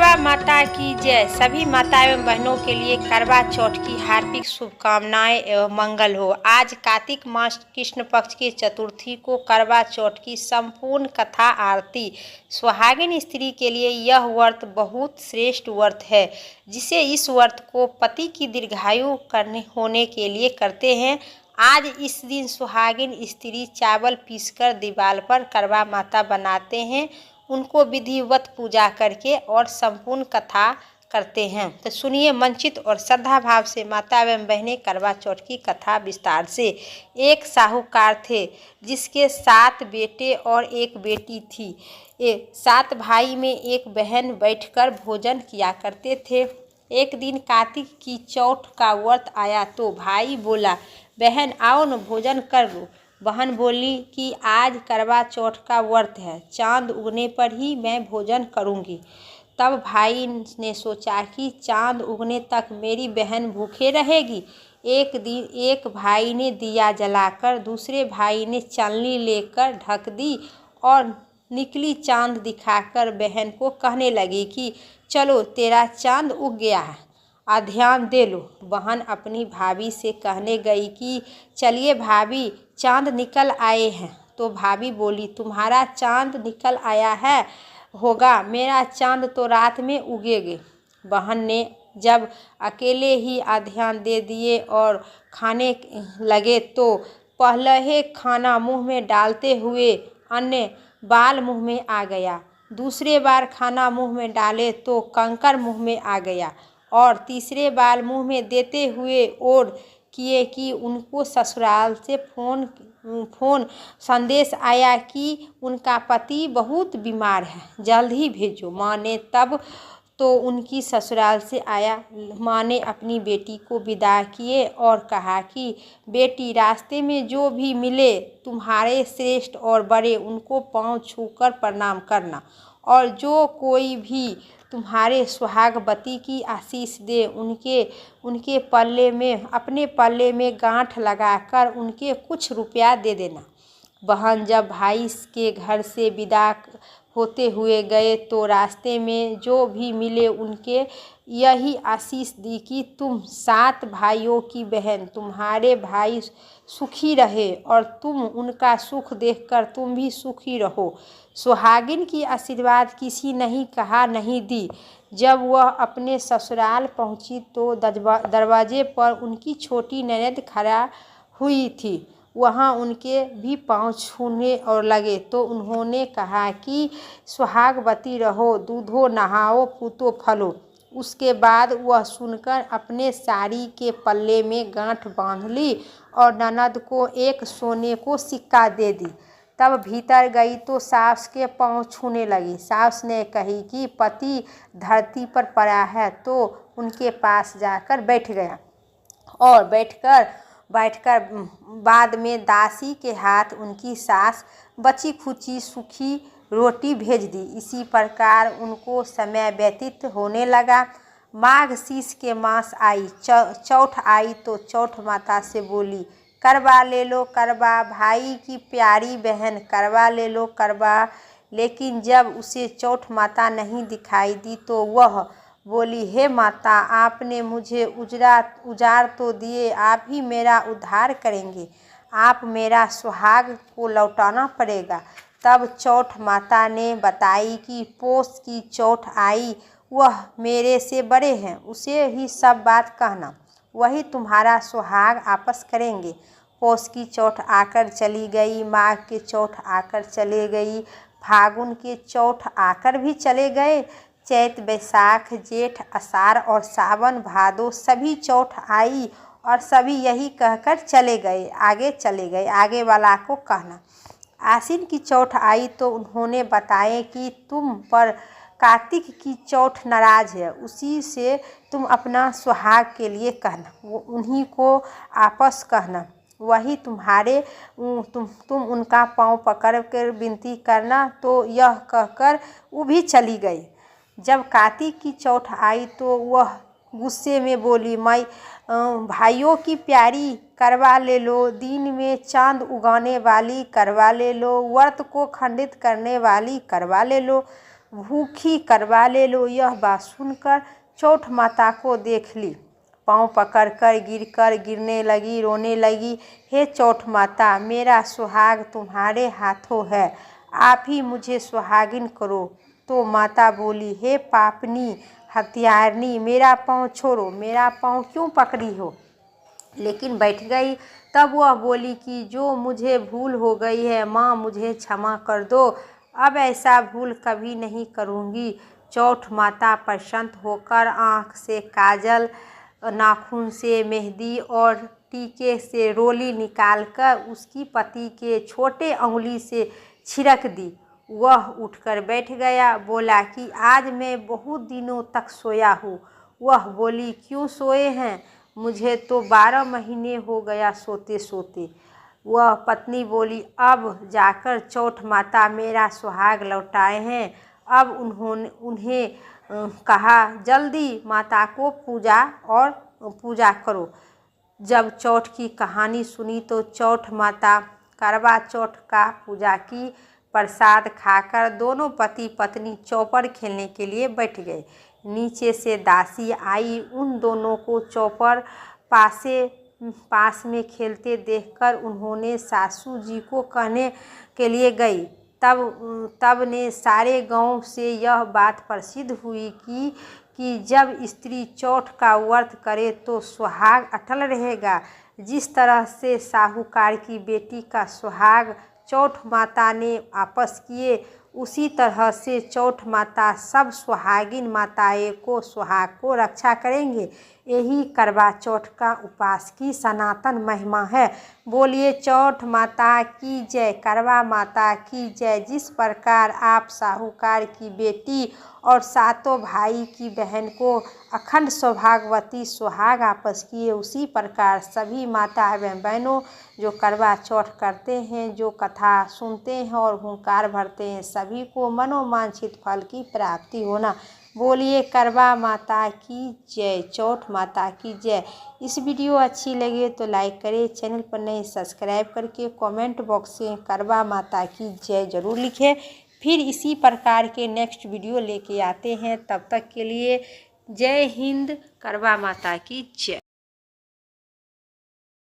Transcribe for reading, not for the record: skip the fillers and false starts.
करवा माता की जय। सभी माता एवं बहनों के लिए करवा चौथ की हार्दिक शुभकामनाएं एवं मंगल हो। आज कार्तिक मास कृष्ण पक्ष की चतुर्थी को करवा चौथ की संपूर्ण कथा आरती। सुहागिन स्त्री के लिए यह व्रत बहुत श्रेष्ठ व्रत है, जिसे इस व्रत को पति की दीर्घायु होने के लिए करते हैं। आज इस दिन सुहागिन स्त्री चावल पीसकर दीवार पर करवा माता बनाते हैं, उनको विधिवत पूजा करके और संपूर्ण कथा करते हैं। तो सुनिए मंचित और श्रद्धा भाव से माता एवं बहनें करवा चौथ की कथा विस्तार से। एक साहूकार थे जिसके 7 बेटे और 1 बेटी थी। 7 भाई में एक बहन बैठकर भोजन किया करते थे। एक दिन कार्तिक की चौथ का व्रत आया तो भाई बोला, बहन आओ न भोजन कर लो। बहन बोली कि आज करवा चौथ का व्रत है, चांद उगने पर ही मैं भोजन करूंगी। तब भाई ने सोचा कि चांद उगने तक मेरी बहन भूखे रहेगी। एक दिन एक भाई ने दिया जलाकर दूसरे भाई ने चांदनी लेकर ढक दी और निकली चांद दिखाकर बहन को कहने लगी कि चलो तेरा चांद उग गया है, ध्यान दे लो। बहन अपनी भाभी से कहने गई कि चलिए भाभी चांद निकल आए हैं। तो भाभी बोली, तुम्हारा चांद निकल आया है होगा, मेरा चांद तो रात में उगेगे। बहन ने जब अकेले ही ध्यान दे दिए और खाने लगे तो पहले खाना मुंह में डालते हुए अन्य बाल मुंह में आ गया। दूसरे बार खाना मुंह में डाले तो कंकर मुंह में आ गया और तीसरे बार मुंह में देते हुए और किए कि उनको ससुराल से फोन संदेश आया कि उनका पति बहुत बीमार है, जल्द ही भेजो। माँ ने तब तो उनकी ससुराल से आया। माँ ने अपनी बेटी को विदा किए और कहा कि बेटी रास्ते में जो भी मिले तुम्हारे श्रेष्ठ और बड़े उनको पांव छूकर प्रणाम करना, और जो कोई भी तुम्हारे सुहागवती की आशीष दे उनके पल्ले में अपने पल्ले में गांठ लगाकर उनके कुछ रुपया दे देना। बहन जब भाई के घर से विदा होते हुए गए तो रास्ते में जो भी मिले उनके यही आशीष दी कि तुम 7 भाइयों की बहन, तुम्हारे भाई सुखी रहे और तुम उनका सुख देखकर तुम भी सुखी रहो। सुहागिन की आशीर्वाद किसी नहीं कहा नहीं दी। जब वह अपने ससुराल पहुंची तो दरवाजे पर उनकी छोटी ननद खड़ा हुई थी। वहां उनके भी पांव छूने और लगे तो उन्होंने कहा कि सुहागवती रहो, दूधो नहाओ, पूतो फलो। उसके बाद वह सुनकर अपने साड़ी के पल्ले में गांठ बांध ली और ननद को एक सोने को सिक्का दे दी। तब भीतर गई तो सास के पांव छूने लगी। सास ने कही कि पति धरती पर पड़ा है तो उनके पास जाकर बैठ गया और बैठकर बाद में दासी के हाथ उनकी सास बची खुची सूखी रोटी भेज दी। इसी प्रकार उनको समय व्यतीत होने लगा। माघ शीश के मास आई, चौथ आई तो चौथ माता से बोली, करवा ले लो करवा, भाई की प्यारी बहन करवा ले लो करवा। लेकिन जब उसे चौथ माता नहीं दिखाई दी तो वह बोली, हे माता, आपने मुझे उजाड़ तो दिए, आप ही मेरा उद्धार करेंगे, आप मेरा सुहाग को लौटाना पड़ेगा। तब चौथ माता ने बताई कि पोष की चौथ आई, वह मेरे से बड़े हैं, उसे ही सब बात कहना, वही तुम्हारा सुहाग आपस करेंगे। पौष की चौथ आकर चली गई, माघ के चौथ आकर चले गई, फागुन के चौथ आकर भी चले गए, चैत बैसाख जेठ आषाढ़ और सावन भादो सभी चौथ आई और सभी यही कहकर चले गए, आगे वाला को कहना। आश्विन की चौथ आई तो उन्होंने बताए कि तुम पर कार्तिक की चौथ नाराज है, उसी से तुम अपना सुहाग के लिए कहना, उन्हीं को आपस कहना, वही तुम्हारे तुम उनका पांव पकड़ कर विनती करना। तो यह कहकर वो भी चली गई। जब कार्तिक की चौथ आई तो वह गुस्से में बोली, मैं भाइयों की प्यारी करवा ले लो, दिन में चांद उगाने वाली करवा ले लो, व्रत को खंडित करने वाली करवा ले लो। भूखी करवा ले लो। यह बात सुनकर चौठ माता को देख ली, पाँव पकड़कर गिरने लगी, रोने लगी। हे चौठ माता, मेरा सुहाग तुम्हारे हाथों है, आप ही मुझे सुहागिन करो। तो माता बोली, हे पापनी हत्यारनी, मेरा पाँव छोड़ो, मेरा पाँव क्यों पकड़ी हो? लेकिन बैठ गई। तब वह बोली कि जो मुझे भूल हो गई है माँ, मुझे क्षमा कर दो, अब ऐसा भूल कभी नहीं करूँगी। चौठ माता प्रसन्न होकर आँख से काजल, नाखून से मेहंदी और टीके से रोली निकालकर उसकी पति के छोटे अंगुली से छिड़क दी। वह उठकर बैठ गया, बोला कि आज मैं बहुत दिनों तक सोया हूँ। वह बोली, क्यों सोए हैं? मुझे तो 12 महीने हो गया सोते सोते। वह पत्नी बोली, अब जाकर चौठ माता मेरा सुहाग लौटाए हैं। अब उन्हें कहा, जल्दी माता को पूजा करो। जब चौठ की कहानी सुनी तो चौठ माता करवा चौथ का पूजा की। प्रसाद खाकर दोनों पति पत्नी चौपर खेलने के लिए बैठ गए। नीचे से दासी आई, उन दोनों को चौपर पास में खेलते देखकर उन्होंने सासू जी को कहने के लिए गई। तब ने सारे गांव से यह बात प्रसिद्ध हुई कि जब स्त्री चौठ का व्रत करे तो सुहाग अटल रहेगा। जिस तरह से साहूकार की बेटी का सुहाग चौठ माता ने वापस किए, उसी तरह से चौठ माता सब सुहागिन माताएं को सुहाग को रक्षा करेंगे। यही करवा चौथ का उपास की सनातन महिमा है। बोलिए चौठ माता की जय, करवा माता की जय। जिस प्रकार आप साहूकार की बेटी और सातों भाई की बहन को अखंड सौभाग्यवती सुहाग वापस किए, उसी प्रकार सभी माता एवं बहनों जो करवा चौथ करते हैं, जो कथा सुनते हैं और हुंकार भरते हैं, सभी को मनोवांछित फल की प्राप्ति होना। बोलिए करवा माता की जय, चौठ माता की जय। इस वीडियो अच्छी लगे तो लाइक करें, चैनल पर नए सब्सक्राइब करके कमेंट बॉक्स में करवा माता की जय जरूर लिखें। फिर इसी प्रकार के नेक्स्ट वीडियो लेके आते हैं, तब तक के लिए जय हिंद, करवा माता की जय।